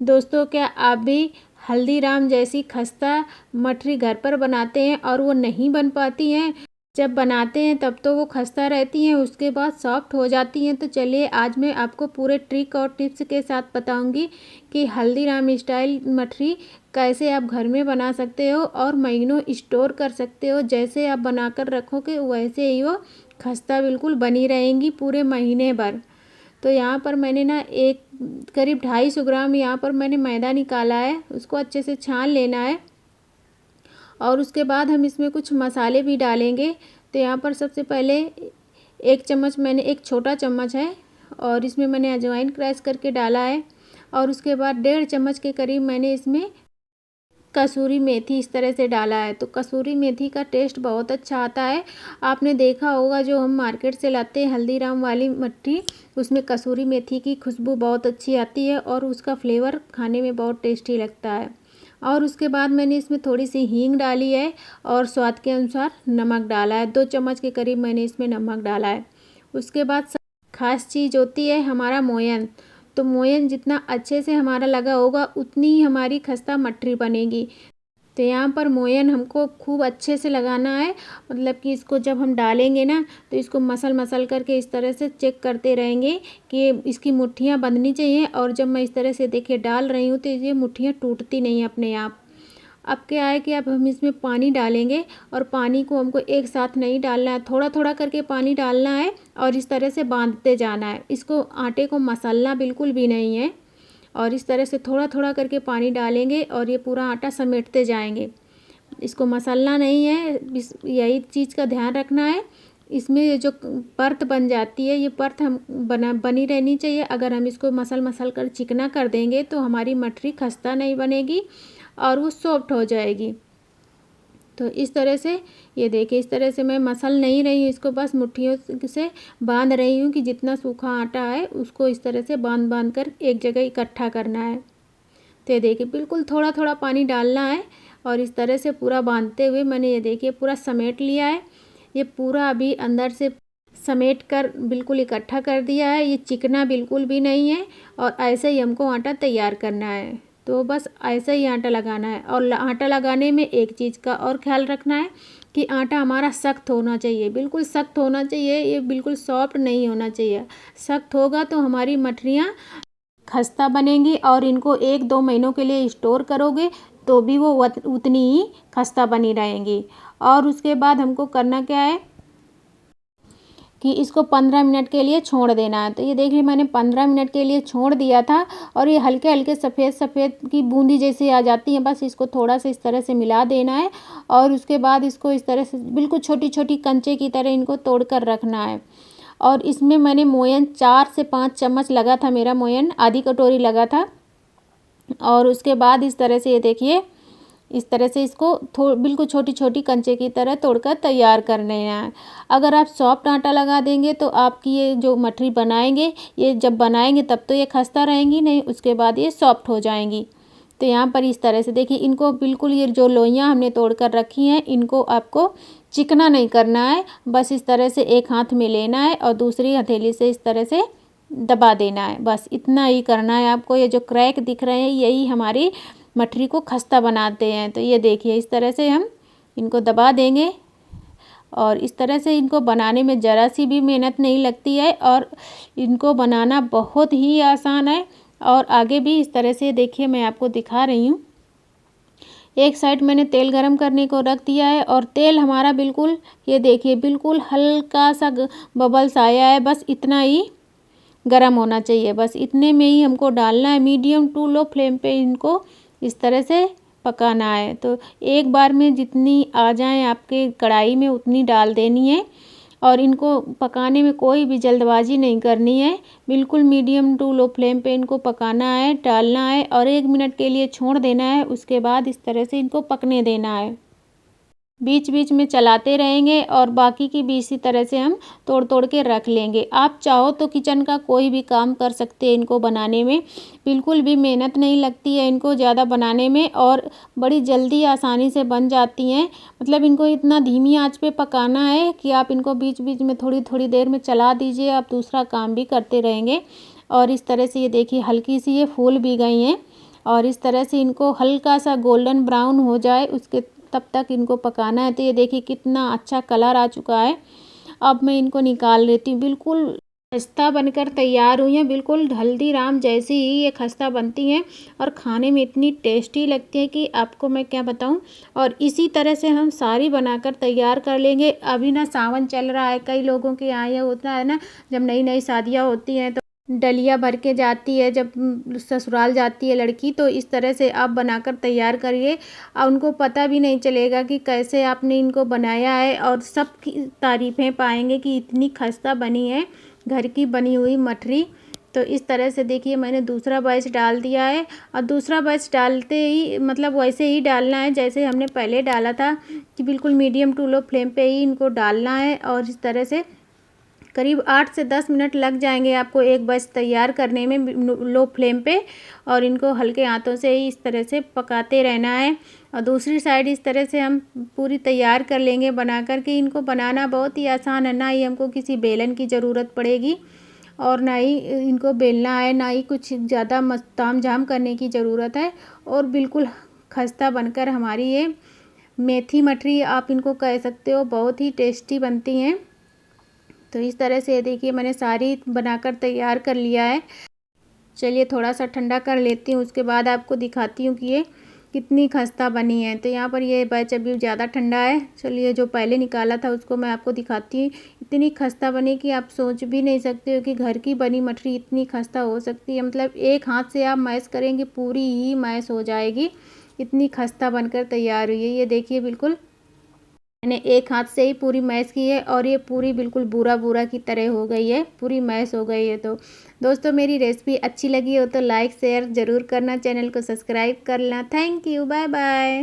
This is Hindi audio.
दोस्तों, क्या आप भी हल्दीराम जैसी खस्ता मठरी घर पर बनाते हैं और वो नहीं बन पाती हैं? जब बनाते हैं तब तो वो खस्ता रहती हैं, उसके बाद सॉफ्ट हो जाती हैं। तो चलिए आज मैं आपको पूरे ट्रिक और टिप्स के साथ बताऊंगी कि हल्दीराम स्टाइल मठरी कैसे आप घर में बना सकते हो और महीनों स्टोर कर सकते हो। जैसे आप बनाकर रखोगे वैसे ही वो खस्ता बिल्कुल बनी रहेंगी पूरे महीने भर। तो यहाँ पर मैंने ना एक करीब 250 ग्राम यहाँ पर मैंने मैदा निकाला है, उसको अच्छे से छान लेना है। और उसके बाद हम इसमें कुछ मसाले भी डालेंगे। तो यहाँ पर सबसे पहले एक चम्मच, मैंने एक छोटा चम्मच है और इसमें मैंने अजवाइन क्रश करके डाला है। और उसके बाद 1.5 चम्मच के करीब मैंने इसमें कसूरी मेथी इस तरह से डाला है। तो कसूरी मेथी का टेस्ट बहुत अच्छा आता है। आपने देखा होगा जो हम मार्केट से लाते हैं हल्दीराम वाली मट्ठी, उसमें कसूरी मेथी की खुशबू बहुत अच्छी आती है और उसका फ्लेवर खाने में बहुत टेस्टी लगता है। और उसके बाद मैंने इसमें थोड़ी सी हींग डाली है और स्वाद के अनुसार नमक डाला है। 2 चम्मच के करीब मैंने इसमें नमक डाला है। उसके बाद खास चीज़ होती है हमारा मोयन। तो मोयन जितना अच्छे से हमारा लगा होगा उतनी ही हमारी खस्ता मठरी बनेगी। तो यहाँ पर मोयन हमको खूब अच्छे से लगाना है, मतलब कि इसको जब हम डालेंगे ना तो इसको मसल मसल करके इस तरह से चेक करते रहेंगे कि इसकी मुट्ठियाँ बंधनी चाहिए। और जब मैं इस तरह से देखिए डाल रही हूँ तो ये मुट्ठियाँ टूटती नहीं अपने आप। अब क्या है कि अब हम इसमें पानी डालेंगे और पानी को हमको एक साथ नहीं डालना है, थोड़ा थोड़ा करके पानी डालना है और इस तरह से बांधते जाना है। इसको आटे को मसलना बिल्कुल भी नहीं है और इस तरह से थोड़ा थोड़ा करके पानी डालेंगे और ये पूरा आटा समेटते जाएंगे। इसको मसलना नहीं है, यही चीज़ का ध्यान रखना है। इसमें ये जो परत बन जाती है ये परत हम बनी रहनी चाहिए। अगर हम इसको मसल मसल कर चिकना कर देंगे तो हमारी मठरी खस्ता नहीं बनेगी और वो सॉफ्ट हो जाएगी। तो इस तरह से ये देखिए, इस तरह से मैं मसल नहीं रही हूँ, इसको बस मुट्ठियों से बांध रही हूँ कि जितना सूखा आटा है उसको इस तरह से बांध बांध कर एक जगह इकट्ठा करना है। तो ये देखिए बिल्कुल थोड़ा थोड़ा पानी डालना है और इस तरह से पूरा बांधते हुए मैंने ये देखिए पूरा समेट लिया है। ये पूरा अभी अंदर से समेट कर बिल्कुल इकट्ठा कर दिया है। ये चिकना बिल्कुल भी नहीं है और ऐसे ही हमको आटा तैयार करना है। तो बस ऐसे ही आटा लगाना है। और आटा लगाने में एक चीज़ का और ख्याल रखना है कि आटा हमारा सख्त होना चाहिए, बिल्कुल सख्त होना चाहिए, ये बिल्कुल सॉफ्ट नहीं होना चाहिए। सख्त होगा तो हमारी मठरियाँ खस्ता बनेंगी और इनको 1-2 महीनों के लिए स्टोर करोगे तो भी वो उतनी ही खस्ता बनी रहेंगी। और उसके बाद हमको करना क्या है कि इसको 15 मिनट के लिए छोड़ देना है। तो ये देखिए मैंने 15 मिनट के लिए छोड़ दिया था और ये हल्के हल्के सफ़ेद सफ़ेद की बूंदी जैसी आ जाती है। बस इसको थोड़ा सा इस तरह से मिला देना है और उसके बाद इसको इस तरह से बिल्कुल छोटी छोटी कंचे की तरह इनको तोड़ कर रखना है। और इसमें मैंने मोयन 4 से 5 चम्मच लगा था, मेरा मोयन आधी कटोरी लगा था। और उसके बाद इस तरह से ये देखिए, इस तरह से इसको बिल्कुल छोटी छोटी कंचे की तरह तोड़कर तैयार कर लेना है। अगर आप सॉफ्ट आटा लगा देंगे तो आपकी ये जो मठरी बनाएंगे, ये जब बनाएंगे तब तो ये खस्ता रहेंगी नहीं, उसके बाद ये सॉफ्ट हो जाएंगी। तो यहाँ पर इस तरह से देखिए इनको बिल्कुल, ये जो लोइयाँ हमने तोड़ कर रखी हैं इनको आपको चिकना नहीं करना है। बस इस तरह से एक हाथ में लेना है और दूसरी हथेली से इस तरह से दबा देना है। बस इतना ही करना है आपको। ये जो क्रैक दिख रहे हैं यही हमारी मठरी को खस्ता बनाते हैं। तो ये देखिए इस तरह से हम इनको दबा देंगे और इस तरह से इनको बनाने में ज़रा सी भी मेहनत नहीं लगती है और इनको बनाना बहुत ही आसान है। और आगे भी इस तरह से देखिए मैं आपको दिखा रही हूँ। एक साइड मैंने तेल गरम करने को रख दिया है और तेल हमारा बिल्कुल, ये देखिए बिल्कुल हल्का सा बबल्स आया है, बस इतना ही गरम होना चाहिए। बस इतने में ही हमको डालना है। मीडियम टू लो फ्लेम पे इनको इस तरह से पकाना है। तो एक बार में जितनी आ जाए आपके कढ़ाई में उतनी डाल देनी है और इनको पकाने में कोई भी जल्दबाजी नहीं करनी है। बिल्कुल मीडियम टू लो फ्लेम पे इनको पकाना है, डालना है और 1 मिनट के लिए छोड़ देना है। उसके बाद इस तरह से इनको पकने देना है। बीच बीच में चलाते रहेंगे और बाकी की भी इसी तरह से हम तोड़ तोड़ के रख लेंगे। आप चाहो तो किचन का कोई भी काम कर सकते हैं इनको बनाने में, बिल्कुल भी मेहनत नहीं लगती है इनको ज़्यादा बनाने में और बड़ी जल्दी आसानी से बन जाती हैं। मतलब इनको इतना धीमी आंच पे पकाना है कि आप इनको बीच बीच में थोड़ी थोड़ी देर में चला दीजिए, आप दूसरा काम भी करते रहेंगे। और इस तरह से ये देखिए हल्की सी ये फूल भी गई हैं। और इस तरह से इनको हल्का सा गोल्डन ब्राउन हो जाए उसके तब तक इनको पकाना है। तो ये देखिए कितना अच्छा कलर आ चुका है। अब मैं इनको निकाल लेती हूँ। बिल्कुल खस्ता बनकर तैयार हुई हैं, बिल्कुल हल्दीराम जैसी ही ये खस्ता बनती हैं और खाने में इतनी टेस्टी लगती है कि आपको मैं क्या बताऊं। और इसी तरह से हम सारी बनाकर तैयार कर लेंगे। अभी ना सावन चल रहा है, कई लोगों के यहाँ ये होता है ना, जब नई नई शादियाँ होती हैं तो डलिया भर के जाती है, जब ससुराल जाती है लड़की, तो इस तरह से आप बनाकर तैयार करिए और उनको पता भी नहीं चलेगा कि कैसे आपने इनको बनाया है और सब की तारीफ़ें पाएंगे कि इतनी खस्ता बनी है घर की बनी हुई मठरी। तो इस तरह से देखिए मैंने दूसरा बैच डाल दिया है और दूसरा बैच डालते ही मतलब वैसे ही डालना है जैसे हमने पहले डाला था कि बिल्कुल मीडियम टू लो फ्लेम पे ही इनको डालना है। और इस तरह से करीब 8 से 10 मिनट लग जाएंगे आपको एक बैच तैयार करने में लो फ्लेम पे। और इनको हल्के हाथों से ही इस तरह से पकाते रहना है। और दूसरी साइड इस तरह से हम पूरी तैयार कर लेंगे बना कर के। इनको बनाना बहुत ही आसान है, ना ही हमको किसी बेलन की ज़रूरत पड़ेगी और ना ही इनको बेलना है, ना ही कुछ ज़्यादा ताम झाम करने की ज़रूरत है। और बिल्कुल खस्ता बनकर हमारी ये मेथी मठरी आप इनको कह सकते हो, बहुत ही टेस्टी बनती हैं। तो इस तरह से देखिए मैंने सारी बनाकर तैयार कर लिया है। चलिए थोड़ा सा ठंडा कर लेती हूँ, उसके बाद आपको दिखाती हूँ कि ये कितनी खस्ता बनी है। तो यहाँ पर ये बैच अभी ज़्यादा ठंडा है। चलिए जो पहले निकाला था उसको मैं आपको दिखाती हूँ। इतनी खस्ता बनी कि आप सोच भी नहीं सकते हो कि घर की बनी मठरी इतनी खस्ता हो सकती है। मतलब एक हाथ से आप मैश करेंगे पूरी ही मैश हो जाएगी, इतनी खस्ता बनकर तैयार हुई है। ये देखिए बिल्कुल मैंने एक हाथ से ही पूरी मैश की है और ये पूरी बिल्कुल बूरा बूरा की तरह हो गई है, पूरी मैश हो गई है। तो दोस्तों मेरी रेसिपी अच्छी लगी हो तो लाइक शेयर ज़रूर करना, चैनल को सब्सक्राइब कर लेना। Thank you, bye bye.